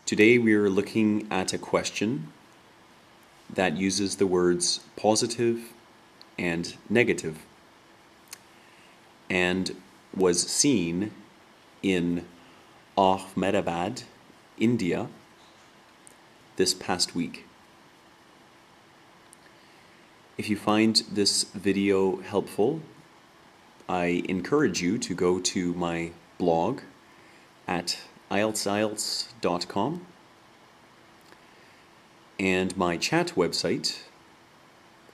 Today we are looking at a question that uses the words positive and negative and was seen in Ahmedabad, India this past week. If you find this video helpful, I encourage you to go to my blog at IELTSIELTS.com and my chat website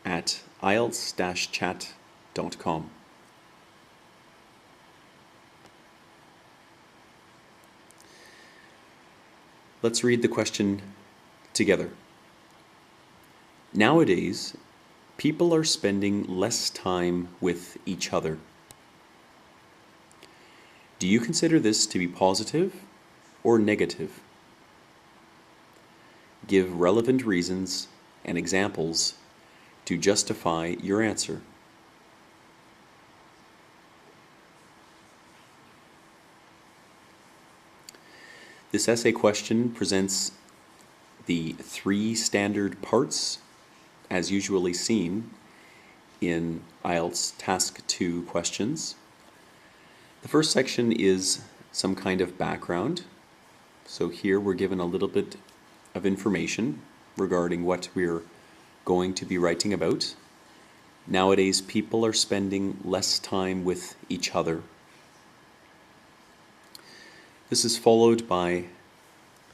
at IELTS-chat.com. Let's read the question together. Nowadays, people are spending less time with each other. Do you consider this to be positive or negative? Give relevant reasons and examples to justify your answer. This essay question presents the three standard parts as usually seen in IELTS Task 2 questions. The first section is some kind of background. So here we're given a little bit of information regarding what we're going to be writing about. Nowadays, people are spending less time with each other. This is followed by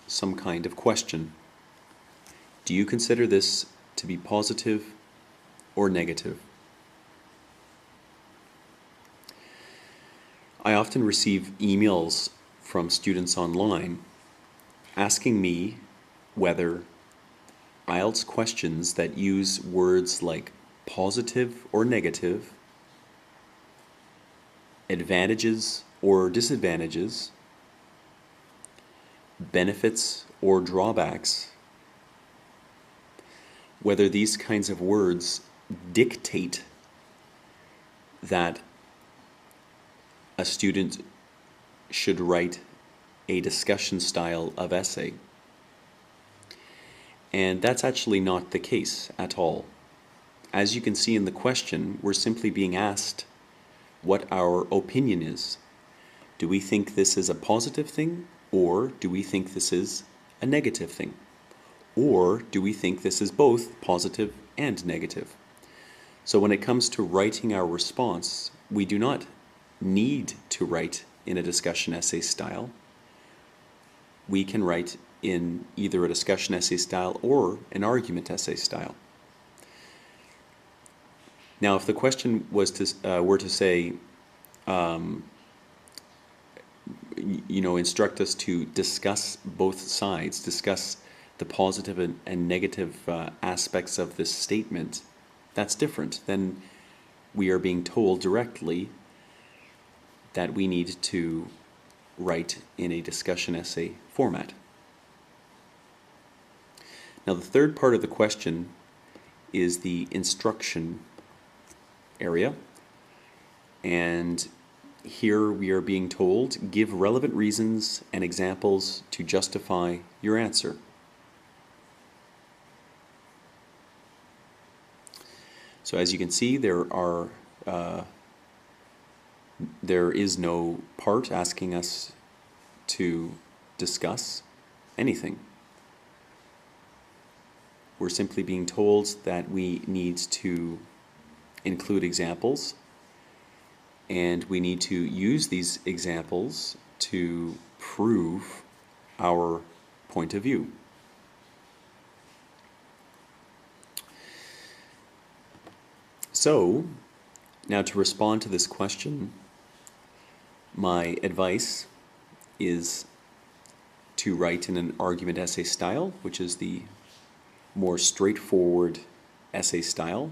some kind of question. Do you consider this to be positive or negative? I often receive emails from students online asking me whether IELTS questions that use words like positive or negative, advantages or disadvantages, benefits or drawbacks, whether these kinds of words dictate that a student should write a discussion style of essay. And that's actually not the case at all. As you can see in the question, we're simply being asked what our opinion is. Do we think this is a positive thing, or do we think this is a negative thing? Or do we think this is both positive and negative? So when it comes to writing our response, we do not need to write in a discussion essay style. We can write in either a discussion essay style or an argument essay style. Now, if the question was to were to say, instruct us to discuss both sides, discuss the positive and negative aspects of this statement, that's different. Then we are being told directly that we need to write in a discussion essay format. Now, the third part of the question is the instruction area, and here we are being told, give relevant reasons and examples to justify your answer. So as you can see, there is no part asking us to discuss anything. We're simply being told that we need to include examples, and we need to use these examples to prove our point of view. So, now to respond to this question, my advice is to write in an argument essay style, which is the more straightforward essay style,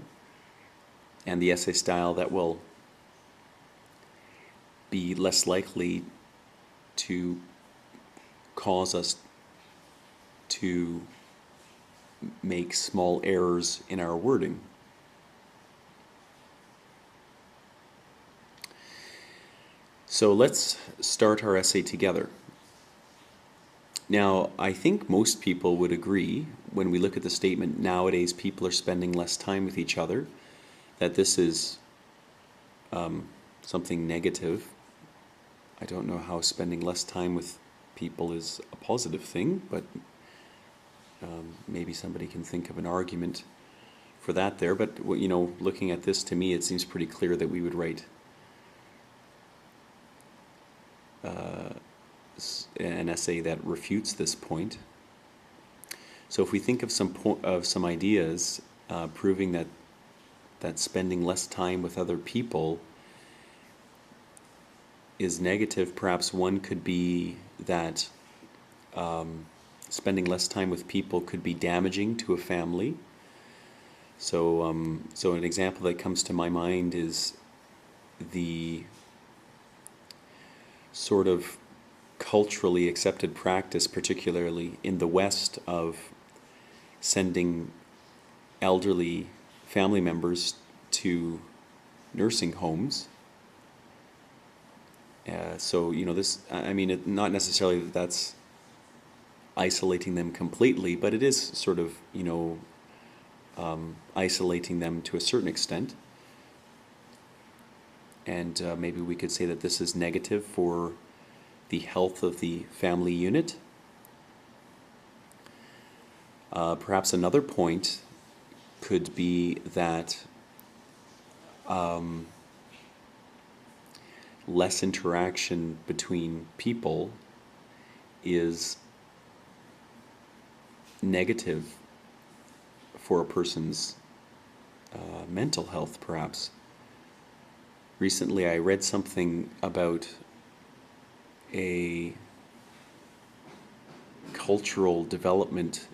and the essay style that will be less likely to cause us to make small errors in our wording. So let's start our essay together. Now, I think most people would agree when we look at the statement, nowadays people are spending less time with each other, that this is something negative. I don't know how spending less time with people is a positive thing, but maybe somebody can think of an argument for that there. But, you know, looking at this, to me, it seems pretty clear that we would write an essay that refutes this point. So if we think of some ideas proving that spending less time with other people is negative, perhaps one could be that spending less time with people could be damaging to a family. So, so an example that comes to my mind is the sort of culturally accepted practice, particularly in the West, of sending elderly family members to nursing homes. So, you know, this, I mean, not necessarily that that's isolating them completely, but it is sort of, you know, isolating them to a certain extent. And maybe we could say that this is negative for the health of the family unit. Perhaps another point could be that less interaction between people is negative for a person's mental health, perhaps. Recently I read something about a cultural development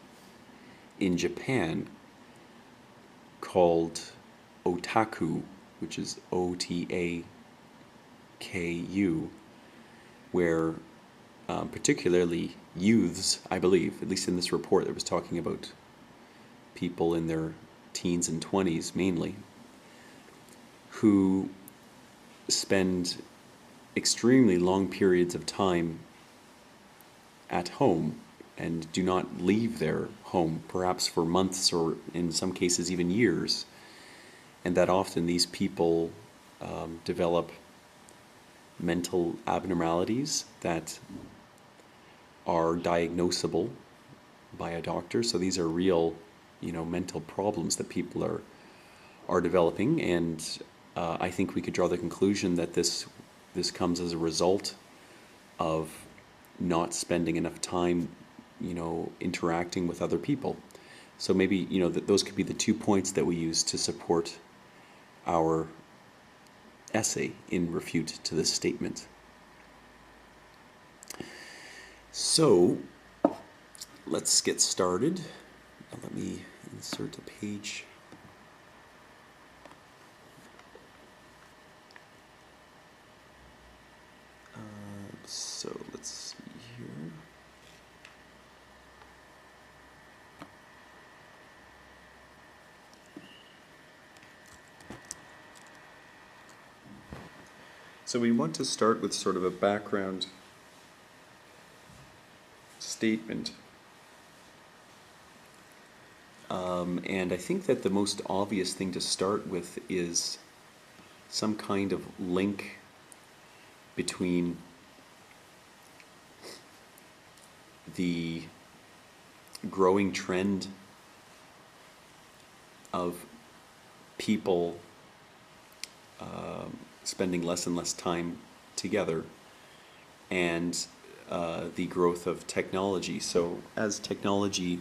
in Japan called otaku, which is OTAKU, where particularly youths, I believe, at least in this report that was talking about people in their teens and 20s mainly, who spend extremely long periods of time at home and do not leave their home, perhaps for months or in some cases even years, and that often these people develop mental abnormalities that are diagnosable by a doctor. So these are real, you know, mental problems that people are developing, and I think we could draw the conclusion that this comes as a result of not spending enough time, you know, interacting with other people. So maybe, you know, those could be the 2 points that we use to support our essay in refute to this statement. So let's get started. Let me insert a page. So let's see here. So we want to start with sort of a background statement. And I think that the most obvious thing to start with is some kind of link between the growing trend of people spending less and less time together and the growth of technology. So as technology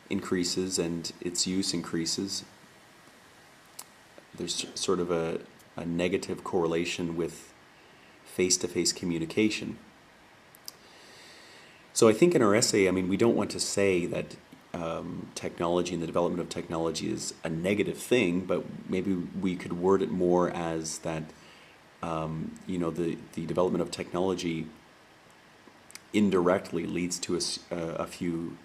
increases and its use increases, there's sort of a negative correlation with face-to-face communication. So I think in our essay, I mean, we don't want to say that technology and the development of technology is a negative thing, but maybe we could word it more as that, you know, the development of technology indirectly leads to a few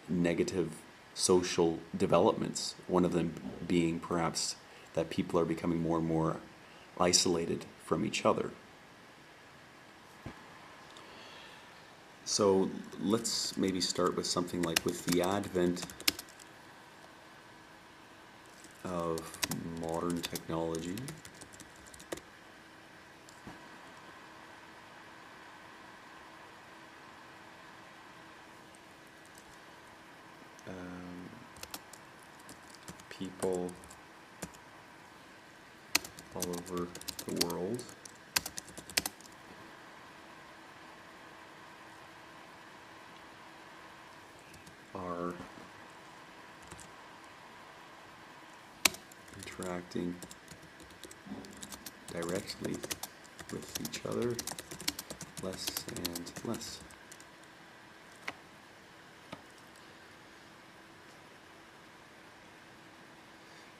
negative social developments, one of them being perhaps that people are becoming more and more isolated from each other. So let's maybe start with something like, with the advent of modern technology, people all over the world are interacting directly with each other less and less.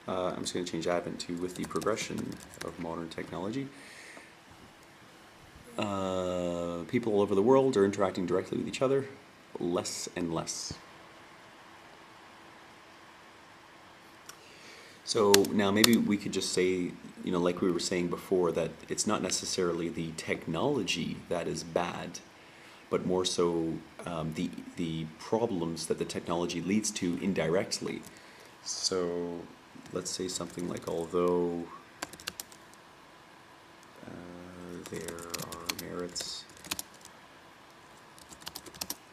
I'm just going to change advent to with the progression of modern technology. People all over the world are interacting directly with each other less and less. So now maybe we could just say, like we were saying before, that it's not necessarily the technology that is bad, but more so the problems that the technology leads to indirectly. So let's say something like, although there are merits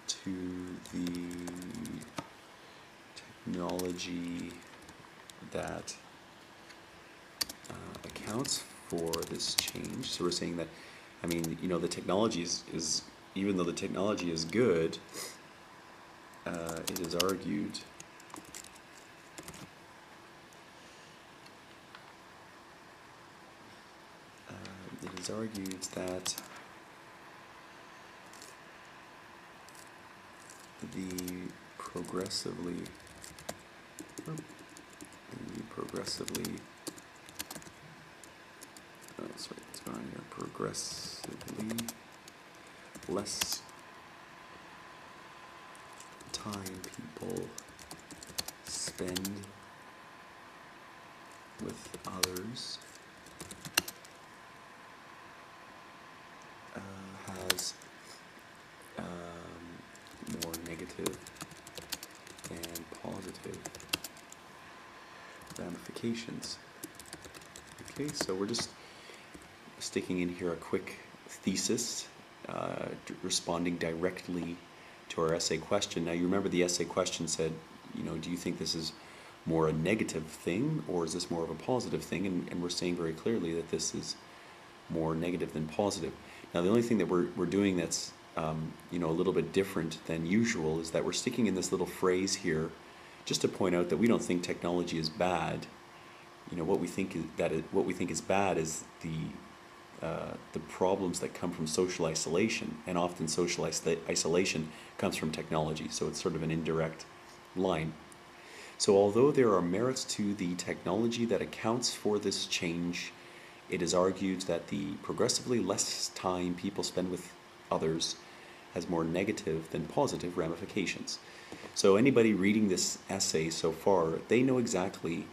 to the technology that accounts for this change. So we're saying that, the technology is even though the technology is good, it is argued that the progressively progressively less time people spend with others has more negative than positive ramifications. Okay, so we're just sticking in here a quick thesis, responding directly to our essay question. Now, you remember the essay question said, do you think this is more a negative thing, or is this more of a positive thing? And we're saying very clearly that this is more negative than positive. Now, the only thing that we're doing that's a little bit different than usual is that we're sticking in this little phrase here just to point out that we don't think technology is bad. What we think is bad is the problems that come from social isolation, and often social isolation comes from technology, so it's sort of an indirect line. So although there are merits to the technology that accounts for this change, it is argued that the progressively less time people spend with others has more negative than positive ramifications. So anybody reading this essay so far, they know exactly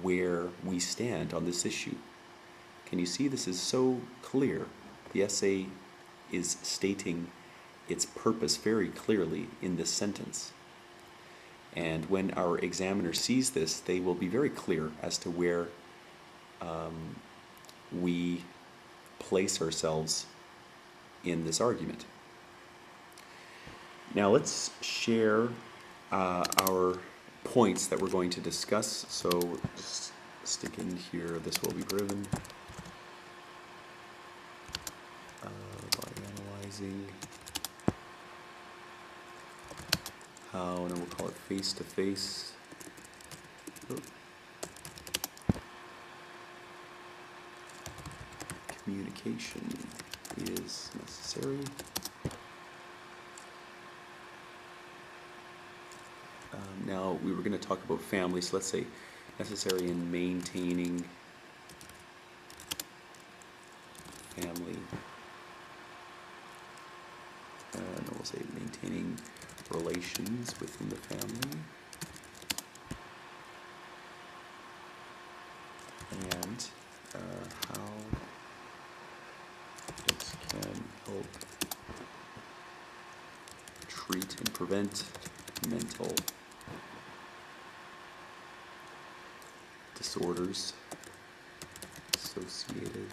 where we stand on this issue. Can you see this is so clear? The essay is stating its purpose very clearly in this sentence. And when our examiner sees this, they will be very clear as to where we place ourselves in this argument. Now let's share our points that we're going to discuss. So just stick in here, this will be driven by analyzing how, and then we'll call it face-to-face communication is necessary. Now, we were going to talk about family, so let's say necessary in maintaining family, and we'll say maintaining relations within the family, and how it can help treat and prevent mental disorders associated,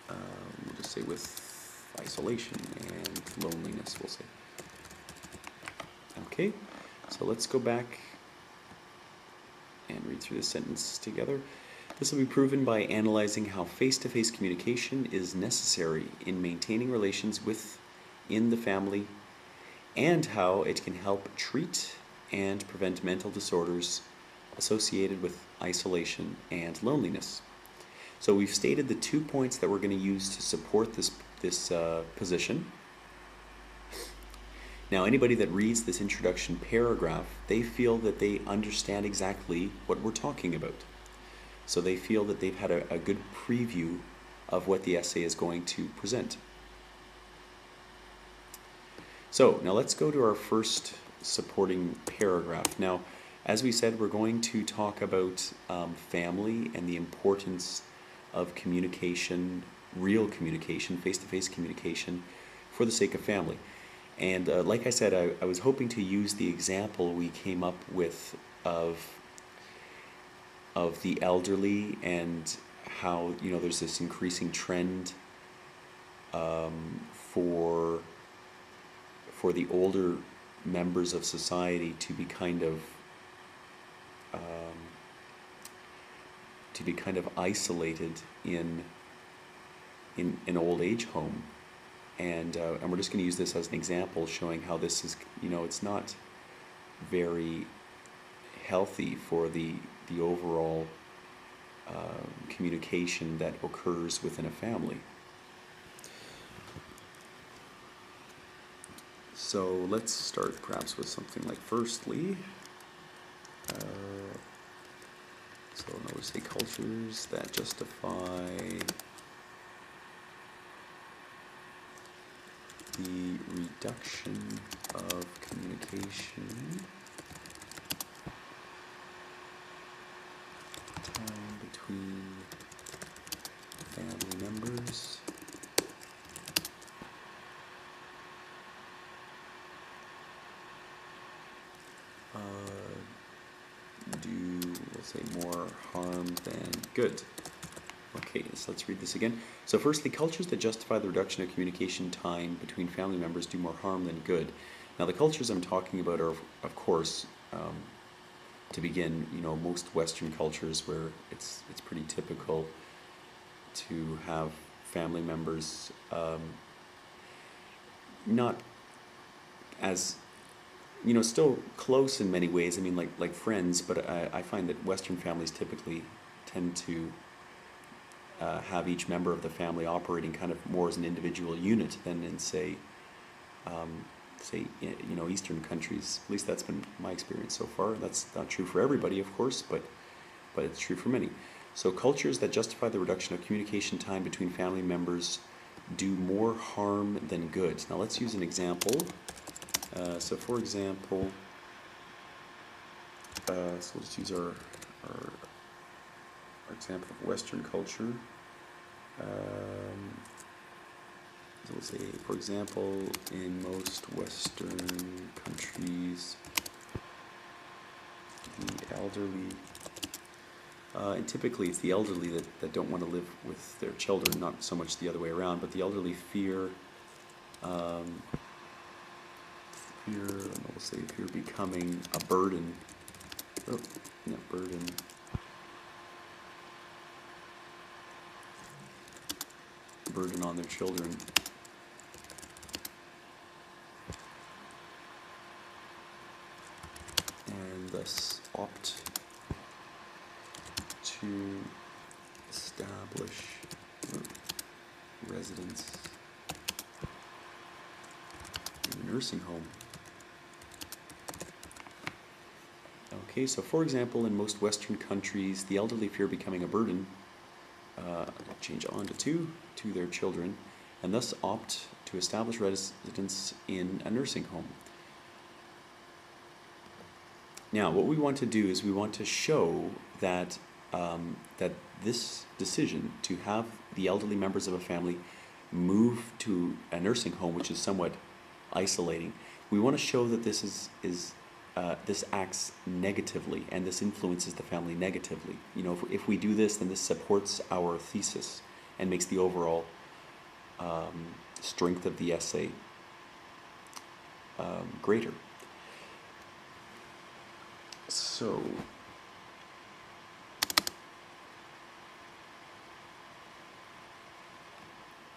we'll just say with isolation and loneliness, we'll say. Okay, so let's go back and read through this sentence together. This will be proven by analyzing how face-to-face communication is necessary in maintaining relations within the family and how it can help treat and prevent mental disorders associated with isolation and loneliness. So we've stated the 2 points that we're going to use to support this position. Now, anybody that reads this introduction paragraph, they feel that they understand exactly what we're talking about. So they feel that they've had a good preview of what the essay is going to present. So now let's go to our first supporting paragraph. Now, as we said, we're going to talk about family and the importance of communication, real communication, face-to-face communication for the sake of family. And like I said, I was hoping to use the example we came up with of the elderly and how, you know, there's this increasing trend for the older members of society to be kind of isolated in an old age home, and we're just going to use this as an example, showing how this is, you know, it's not very healthy for the overall communication that occurs within a family. So let's start perhaps with something like firstly. So now we'll say cultures that justify the reduction of communication time between family members we'll say more harm than good. Okay, so let's read this again. So firstly, cultures that justify the reduction of communication time between family members do more harm than good. Now the cultures I'm talking about are, of course, to begin, you know, most Western cultures where it's pretty typical to have family members not as, you know, still close in many ways. I mean, like friends, but I find that Western families typically tend to have each member of the family operating kind of more as an individual unit than in, say, you know, Eastern countries. At least that's been my experience so far. That's not true for everybody, of course, but it's true for many. So cultures that justify the reduction of communication time between family members do more harm than good. Now let's use an example. So for example, so we'll just use our example of Western culture. So we'll say, for example, in most Western countries, the elderly, and typically it's the elderly that don't want to live with their children, not so much the other way around, but the elderly fear, we'll say fear becoming a burden, burden on their children. And thus opt to establish residence in a nursing home. Okay, so for example, in most Western countries, the elderly fear becoming a burden, change on to their children, and thus opt to establish residence in a nursing home. Now, what we want to do is we want to show that that this decision to have the elderly members of a family move to a nursing home, which is somewhat isolating, we want to show that this acts negatively and this influences the family negatively. You know, if we do this, then this supports our thesis and makes the overall strength of the essay greater. So,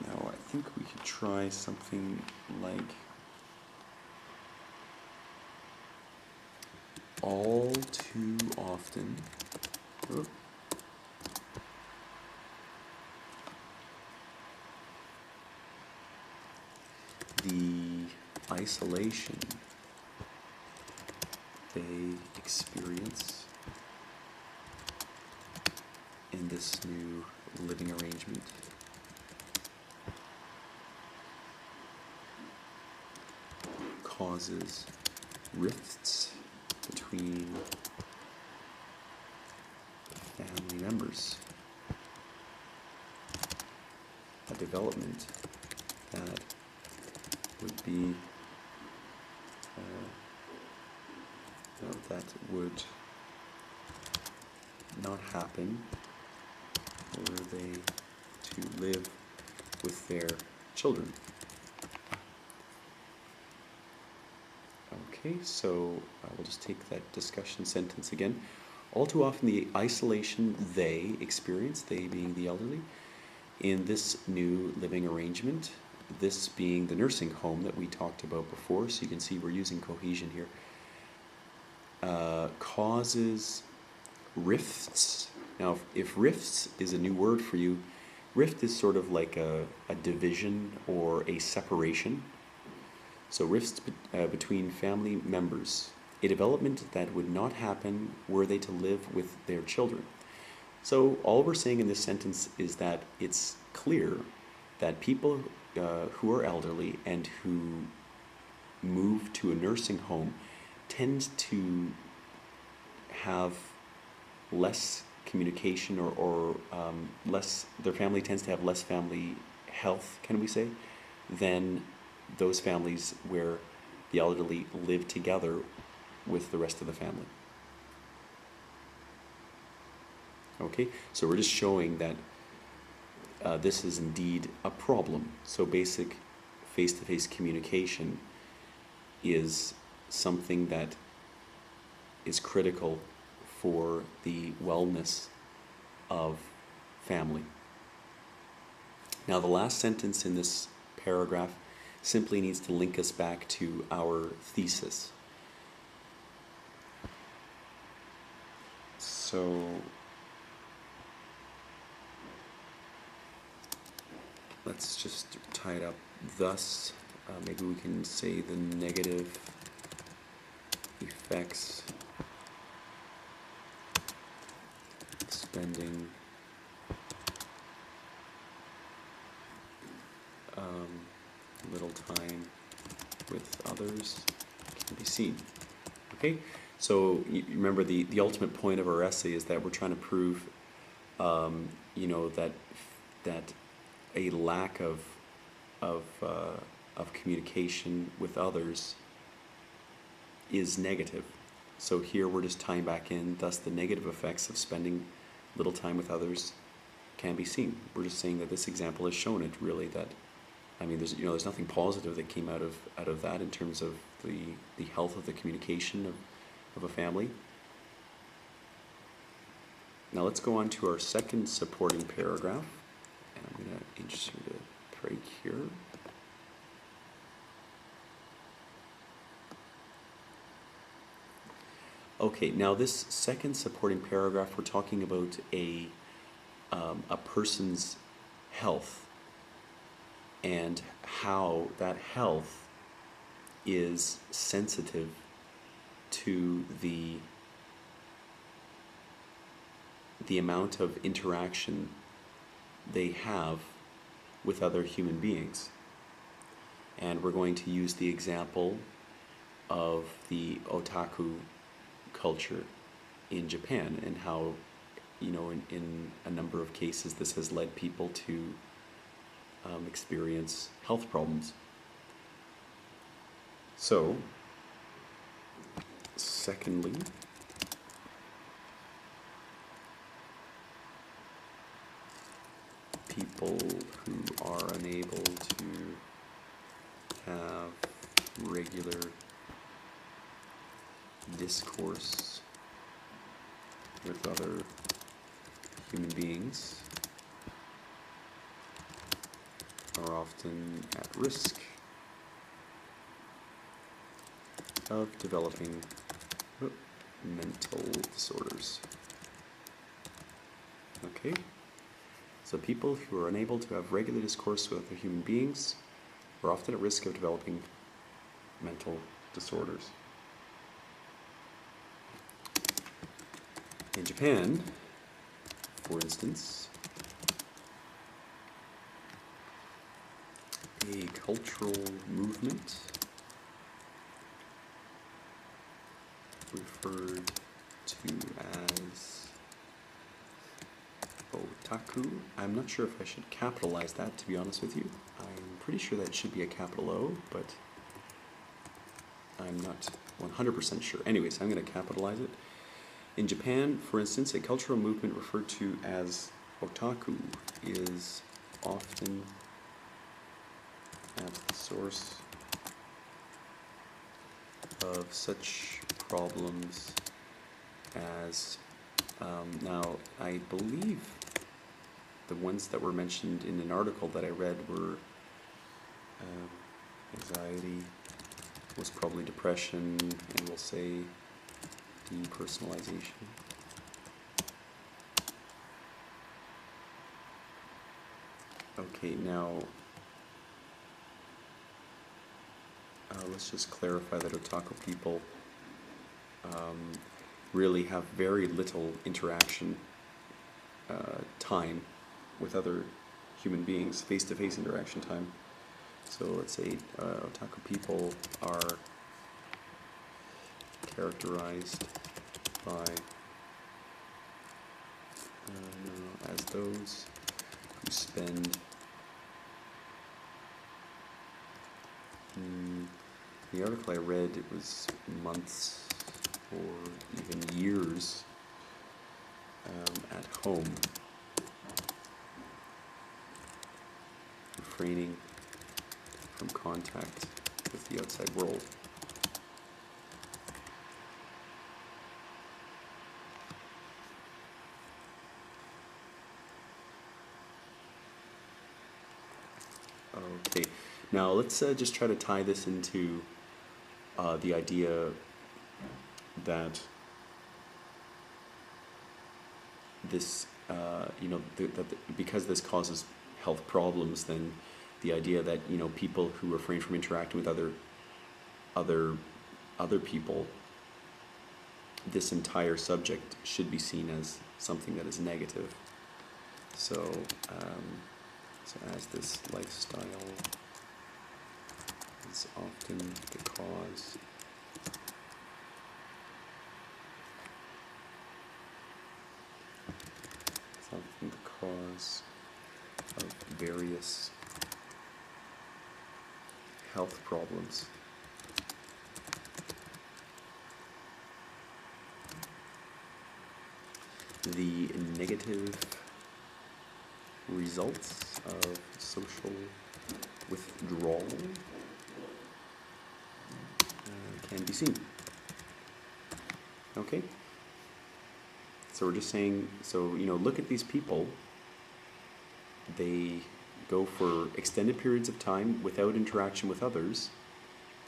now I think we could try something like all too often. Oh. The isolation they experience in this new living arrangement causes rifts between family members, a development that would be that would not happen were they to live with their children. Okay, so we'll just take that discussion sentence again. All too often the isolation they experience, they being the elderly, in this new living arrangement, this being the nursing home that we talked about before, so you can see we're using cohesion here, causes rifts. Now, if rifts is a new word for you, rift is sort of like a division or a separation. So rifts between family members, a development that would not happen were they to live with their children. So all we're saying in this sentence is that it's clear that people who are elderly and who move to a nursing home tend to have less communication or less, their family tends to have less family health, can we say, than those families where the elderly live together with the rest of the family. Okay, so we're just showing that this is indeed a problem. So basic face-to-face communication is something that is critical for the wellness of family. Now, the last sentence in this paragraph simply needs to link us back to our thesis. So let's just tie it up thus. Maybe we can say the negative effects of spending little time with others can be seen. Okay, so you remember the ultimate point of our essay is that we're trying to prove, you know, that a lack of communication with others is negative. So here we're just tying back in, thus the negative effects of spending little time with others can be seen. We're just saying that this example has shown it really, that I mean, there's nothing positive that came out of that in terms of the health of the communication of a family. Now let's go on to our second supporting paragraph, and I'm going to insert a break here. Okay, now this second supporting paragraph, we're talking about a person's health and how that health is sensitive to the amount of interaction they have with other human beings. And we're going to use the example of the otaku culture in Japan, and how, you know, in a number of cases this has led people to experience health problems. So, secondly, people who are unable to have regular discourse with other human beings are often at risk of developing mental disorders. Okay? So people who are unable to have regular discourse with other human beings are often at risk of developing mental disorders. In Japan, for instance, a cultural movement referred to as otaku. I'm not sure if I should capitalize that, to be honest with you. I'm pretty sure that should be a capital O, but I'm not 100% sure. Anyways, I'm going to capitalize it. In Japan, for instance, a cultural movement referred to as otaku is often at the source of such problems as, now I believe the ones that were mentioned in an article that I read were anxiety, was probably depression, and we'll say depersonalization. Okay, now let's just clarify that otaku people really have very little interaction time with other human beings, face-to-face interaction time. So let's say otaku people are characterized by as those who spend the article I read, it was months or even years at home, refraining from contact with the outside world. Okay, now let's just try to tie this into the idea that this, because this causes health problems, then the idea that people who refrain from interacting with other people, this entire subject should be seen as something that is negative. So, so as this lifestyle is often the cause of various health problems. The negative results of social withdrawal can be seen. Okay? So we're just saying, look at these people. They go for extended periods of time without interaction with others,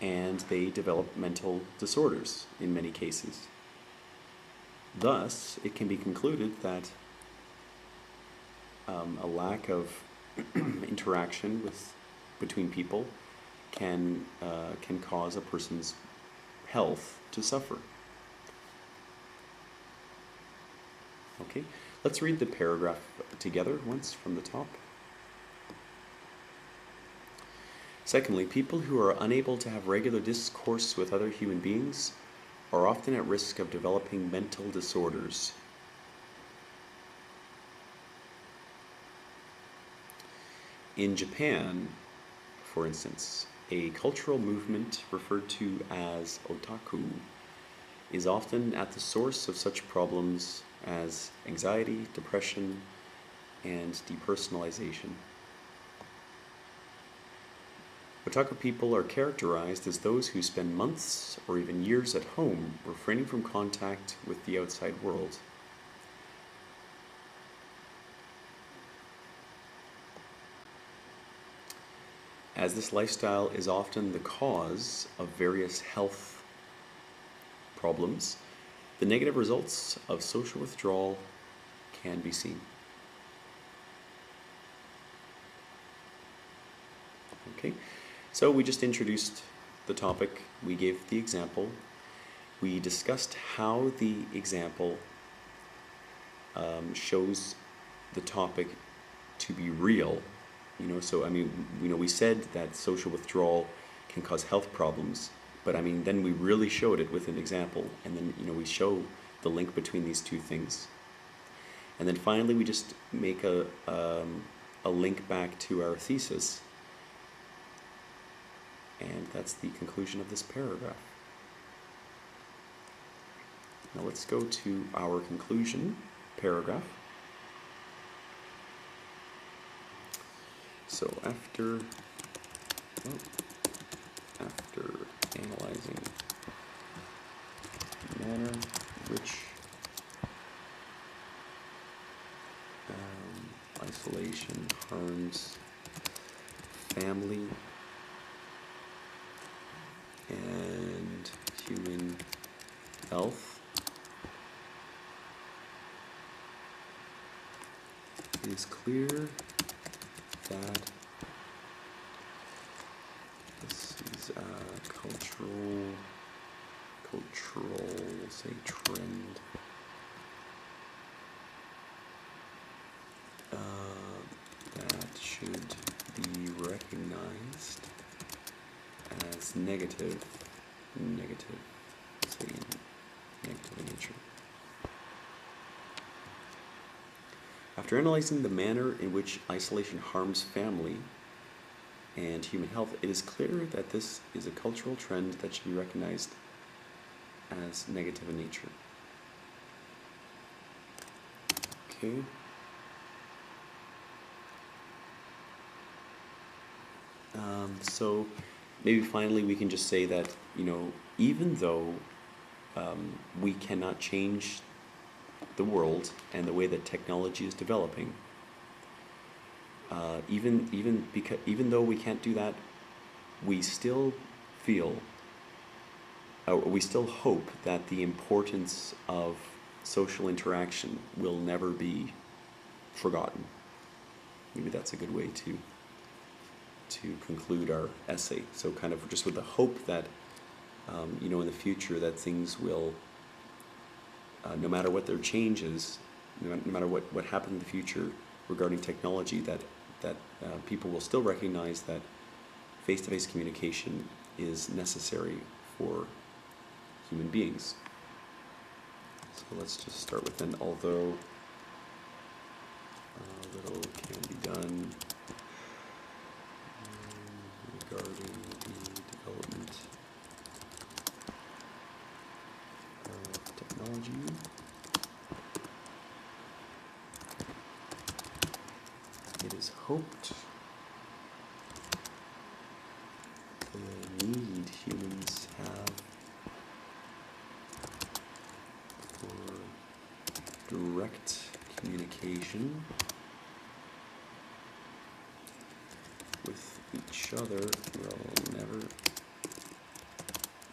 and they develop mental disorders in many cases. Thus, it can be concluded that a lack of interaction between people can cause a person's health to suffer. Okay, let's read the paragraph together once from the top. Secondly, people who are unable to have regular discourse with other human beings are often at risk of developing mental disorders. In Japan, for instance, a cultural movement referred to as otaku is often at the source of such problems as anxiety, depression, and depersonalization. Otaku people are characterized as those who spend months or even years at home refraining from contact with the outside world. As this lifestyle is often the cause of various health problems, the negative results of social withdrawal can be seen. Okay, so we just introduced the topic, we gave the example, we discussed how the example shows the topic to be real. So I mean, we said that social withdrawal can cause health problems, but I mean, then we really showed it with an example, and then we show the link between these two things, and then finally we just make a link back to our thesis, and that's the conclusion of this paragraph. Now let's go to our conclusion paragraph. So after analyzing the manner in which isolation harms family and human health, it is clear that this is a cultural, say, trend that should be recognized as negative in nature. After analyzing the manner in which isolation harms family and human health, it is clear that this is a cultural trend that should be recognized as negative in nature. Okay. So maybe finally we can just say that, even though we cannot change the world and the way that technology is developing, even though we can't do that, we still hope that the importance of social interaction will never be forgotten. Maybe that's a good way to conclude our essay. So kind of just with the hope that in the future that things will, no matter what their changes, no matter what happens in the future regarding technology, that people will still recognize that face-to-face communication is necessary for human beings. So let's just start with an although little can be done regarding the development of technology. It is hoped the need humans have for direct communication with each other will never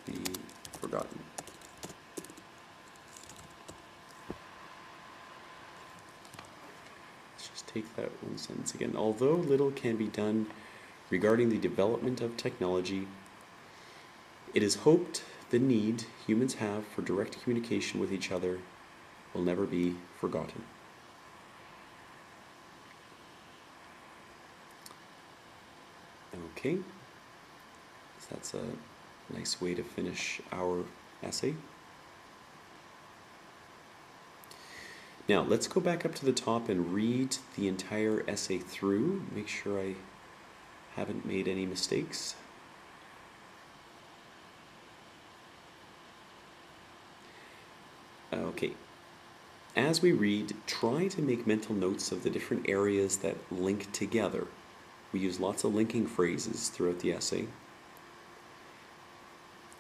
be forgotten. Let's just take that one sentence again. Although little can be done regarding the development of technology, it is hoped the need humans have for direct communication with each other will never be forgotten. Okay, so that's a nice way to finish our essay. Now let's go back up to the top and read the entire essay through. Make sure I Haven't made any mistakes. Okay. As we read, try to make mental notes of the different areas that link together. We use lots of linking phrases throughout the essay.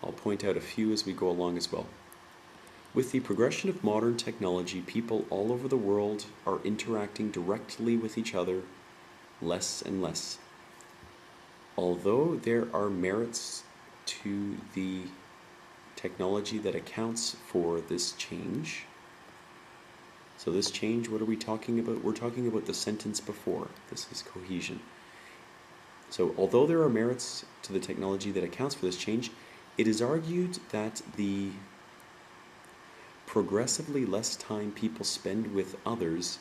I'll point out a few as we go along as well. With the progression of modern technology, people all over the world are interacting directly with each other less and less. Although there are merits to the technology that accounts for this change. So this change, what are we talking about? We're talking about the sentence before. This is cohesion. So although there are merits to the technology that accounts for this change, it is argued that the progressively less time people spend with others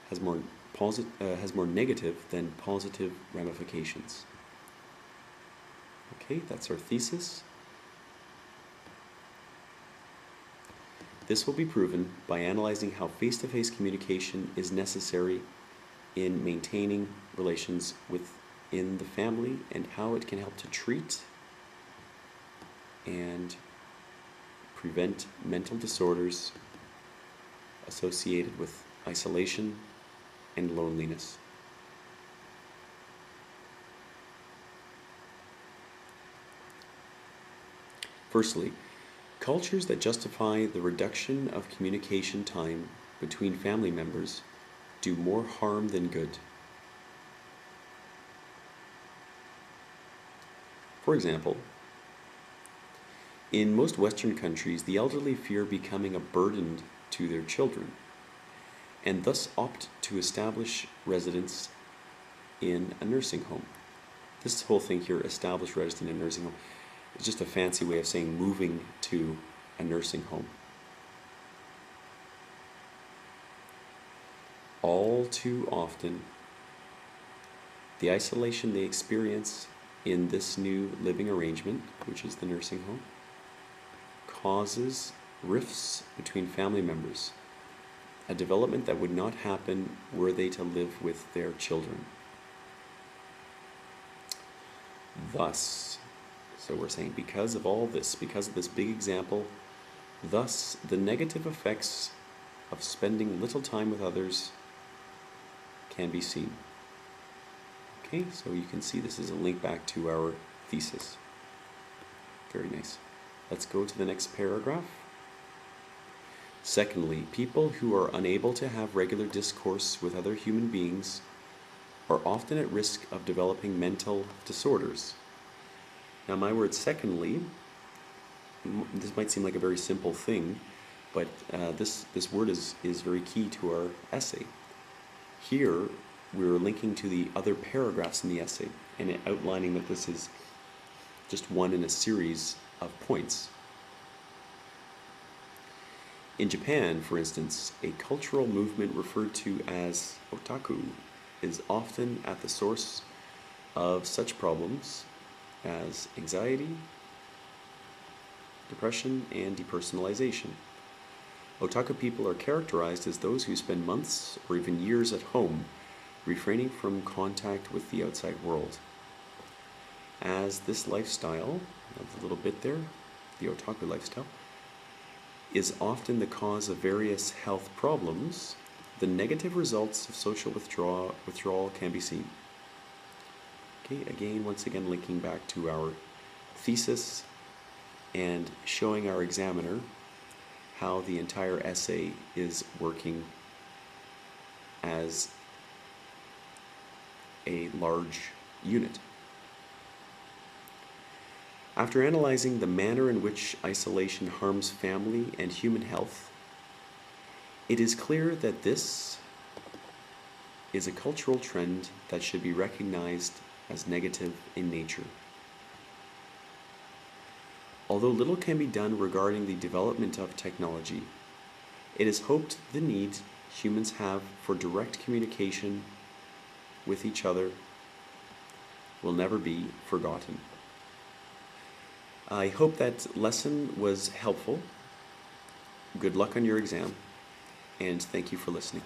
has more negative than positive ramifications. Okay, that's our thesis. This will be proven by analyzing how face-to-face communication is necessary in maintaining relations within the family and how it can help to treat and prevent mental disorders associated with isolation and loneliness. Firstly, cultures that justify the reduction of communication time between family members do more harm than good. For example, in most Western countries, the elderly fear becoming a burden to their children and thus opt to establish residence in a nursing home. This whole thing here, establish residence in a nursing home, is just a fancy way of saying moving to a nursing home. All too often, the isolation they experience in this new living arrangement, which is the nursing home, causes rifts between family members, a development that would not happen were they to live with their children. Thus, so we're saying because of all this, because of this big example, thus the negative effects of spending little time with others can be seen. Okay, so you can see this is a link back to our thesis. Very nice. Let's go to the next paragraph. Secondly, people who are unable to have regular discourse with other human beings are often at risk of developing mental disorders. Now, my word secondly, this might seem like a very simple thing, but this word is very key to our essay. Here, we're linking to the other paragraphs in the essay and outlining that this is just one in a series of points. In Japan, for instance, a cultural movement referred to as otaku is often at the source of such problems as anxiety, depression, and depersonalization. Otaku people are characterized as those who spend months or even years at home, refraining from contact with the outside world. As this lifestyle, a little bit there, the otaku lifestyle, is often the cause of various health problems, the negative results of social withdrawal can be seen. Okay, again, once again, linking back to our thesis and showing our examiner how the entire essay is working as a large unit. After analyzing the manner in which isolation harms family and human health, it is clear that this is a cultural trend that should be recognized as negative in nature. Although little can be done regarding the development of technology, it is hoped the need humans have for direct communication with each other will never be forgotten. I hope that lesson was helpful. Good luck on your exam, and thank you for listening.